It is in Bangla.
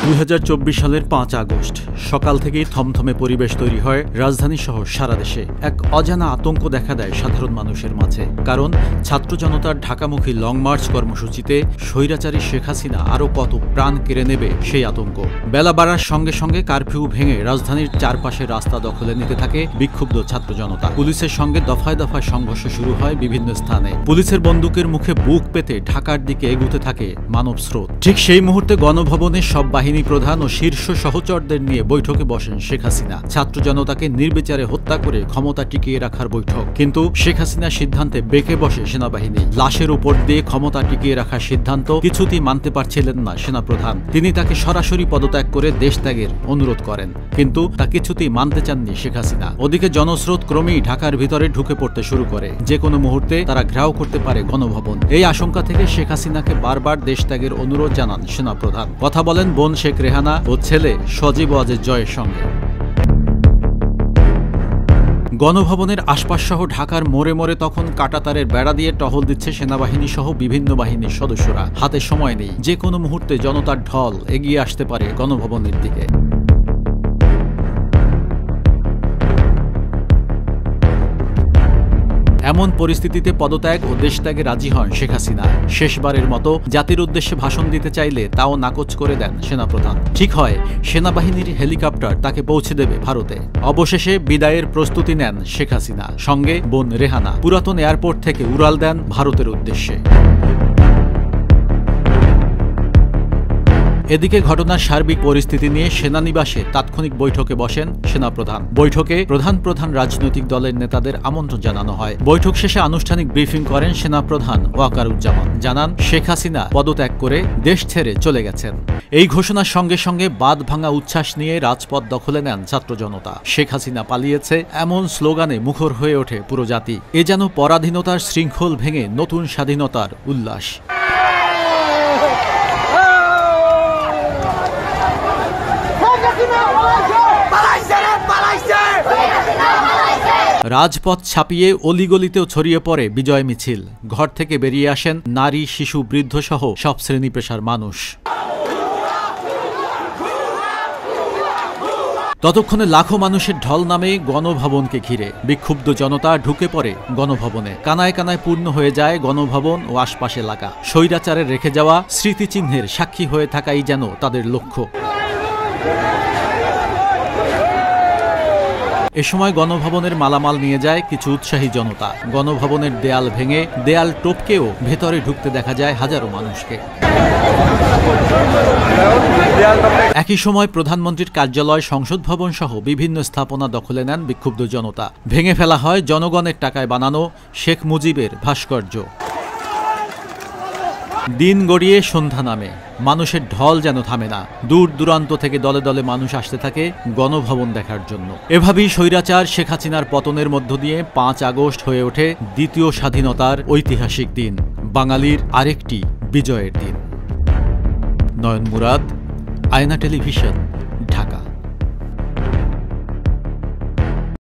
2024 সালের 5 আগস্ট সকাল থেকেই থমথমে পরিবেশ তৈরি হয় রাজধানী সহ সারা দেশে। এক অজানা আতঙ্ক দেখা দেয় সাধারণ মানুষের মাঝে। কারণ ছাত্র জনতার ঢাকামুখী লং মার্চ কর্মসূচিতে স্বৈরাচারী শেখ হাসিনা আরও কত প্রাণ কেড়ে নেবে সেই আতঙ্ক। বেলা বাড়ার সঙ্গে সঙ্গে কারফিউ ভেঙে রাজধানীর চারপাশে রাস্তা দখলে নিতে থাকে বিক্ষুব্ধ ছাত্র জনতা। পুলিশের সঙ্গে দফায় দফায় সংঘর্ষ শুরু হয় বিভিন্ন স্থানে। পুলিশের বন্দুকের মুখে বুক পেতে ঢাকার দিকে এগুতে থাকে মানব স্রোত। ঠিক সেই মুহূর্তে গণভবনে সব বাহিনী প্রধান ও শীর্ষ সহচরদের নিয়ে বৈঠকে বসেন শেখ হাসিনা। ছাত্র জনতাকে নির্বিচারে হত্যা করে ক্ষমতা টিকিয়ে রাখার বৈঠক। কিন্তু শেখ হাসিনার সিদ্ধান্তে বেঁকে বসে সেনাবাহিনী। লাশের উপর দিয়ে ক্ষমতা টিকিয়ে রাখার সিদ্ধান্ত কিছুতেই মানতে পারছিলেন না সেনাপ্রধান। তিনি তাকে সরাসরি পদত্যাগ করে দেশ ত্যাগের অনুরোধ করেন, কিন্তু তা কিছুতেই মানতে চাননি শেখ হাসিনা। ওদিকে জনস্রোত ক্রমেই ঢাকার ভিতরে ঢুকে পড়তে শুরু করে। যে কোনো মুহূর্তে তারা ঘেরাও করতে পারে গণভবন। এই আশঙ্কা থেকে শেখ হাসিনাকে বারবার দেশ ত্যাগের অনুরোধ জানান সেনাপ্রধান। কথা বলেন বোন শেখ রেহানা ও ছেলে সজীব ওয়াজেদ জয়ের সঙ্গে। গণভবনের আশপাশ সহ ঢাকার মোড়ে মোড়ে তখন কাঁটাতারের বেড়া দিয়ে টহল দিচ্ছে সেনাবাহিনী সহ বিভিন্ন বাহিনীর সদস্যরা। হাতে সময় নেই, যে কোনো মুহূর্তে জনতার ঢল এগিয়ে আসতে পারে গণভবনের দিকে। এমন পরিস্থিতিতে পদত্যাগ ও দেশত্যাগে রাজি হন শেখ হাসিনা। শেষবারের মতো জাতির উদ্দেশ্যে ভাষণ দিতে চাইলে তাও নাকচ করে দেন সেনাপ্রধান। ঠিক হয়, সেনাবাহিনীর হেলিকপ্টার তাকে পৌঁছে দেবে ভারতে। অবশেষে বিদায়ের প্রস্তুতি নেন শেখ হাসিনা, সঙ্গে বোন রেহানা। পুরাতন এয়ারপোর্ট থেকে উড়াল দেন ভারতের উদ্দেশ্যে। এদিকে ঘটনার সার্বিক পরিস্থিতি নিয়ে সেনানিবাসে তাৎক্ষণিক বৈঠকে বসেন সেনাপ্রধান। বৈঠকে প্রধান রাজনৈতিক দলের নেতাদের আমন্ত্রণ জানানো হয়। বৈঠক শেষে আনুষ্ঠানিক ব্রিফিং করেন সেনাপ্রধান ওয়াকারুজ্জামান। জানান শেখ হাসিনা পদত্যাগ করে দেশ ছেড়ে চলে গেছেন। এই ঘোষণার সঙ্গে সঙ্গে বাঁধ ভাঙা উচ্ছ্বাস নিয়ে রাজপথ দখলে নেন ছাত্র জনতা। শেখ হাসিনা পালিয়েছে এমন স্লোগানে মুখর হয়ে ওঠে পুরো জাতি। এ যেন পরাধীনতার শৃঙ্খল ভেঙে নতুন স্বাধীনতার উল্লাস। রাজপথ ছাপিয়ে অলিগলিতেও ছড়িয়ে পড়ে বিজয় মিছিল। ঘর থেকে বেরিয়ে আসেন নারী, শিশু, বৃদ্ধ সহ সব শ্রেণী পেশার মানুষ। ততক্ষণে লাখো মানুষের ঢল নামে গণভবনকে ঘিরে। বিক্ষুব্ধ জনতা ঢুকে পড়ে গণভবনে। কানায় কানায় পূর্ণ হয়ে যায় গণভবন ও আশপাশ এলাকা। স্বৈরাচারের রেখে যাওয়া স্মৃতিচিহ্নের সাক্ষী হয়ে থাকাই যেন তাদের লক্ষ্য। এ সময় গণভবনের মালামাল নিয়ে যায় কিছু উৎসাহী জনতা। গণভবনের দেয়াল ভেঙে দেয়াল টপকেও ভেতরে ঢুকতে দেখা যায় হাজারো মানুষকে। একই সময় প্রধানমন্ত্রীর কার্যালয়, সংসদ ভবন সহ বিভিন্ন স্থাপনা দখলে নেন বিক্ষুব্ধ জনতা। ভেঙে ফেলা হয় জনগণের টাকায় বানানো শেখ মুজিবের ভাস্কর্য। দিন গড়িয়ে সন্ধ্যা নামে, মানুষের ঢল যেন থামে না। দূর দূরান্ত থেকে দলে দলে মানুষ আসতে থাকে গণভবন দেখার জন্য। এভাবেই স্বৈরাচার শেখ হাসিনার পতনের মধ্য দিয়ে 5 আগস্ট হয়ে ওঠে দ্বিতীয় স্বাধীনতার ঐতিহাসিক দিন, বাঙালির আরেকটি বিজয়ের দিন। নয়ন মুরাদ, আয়না টেলিভিশন।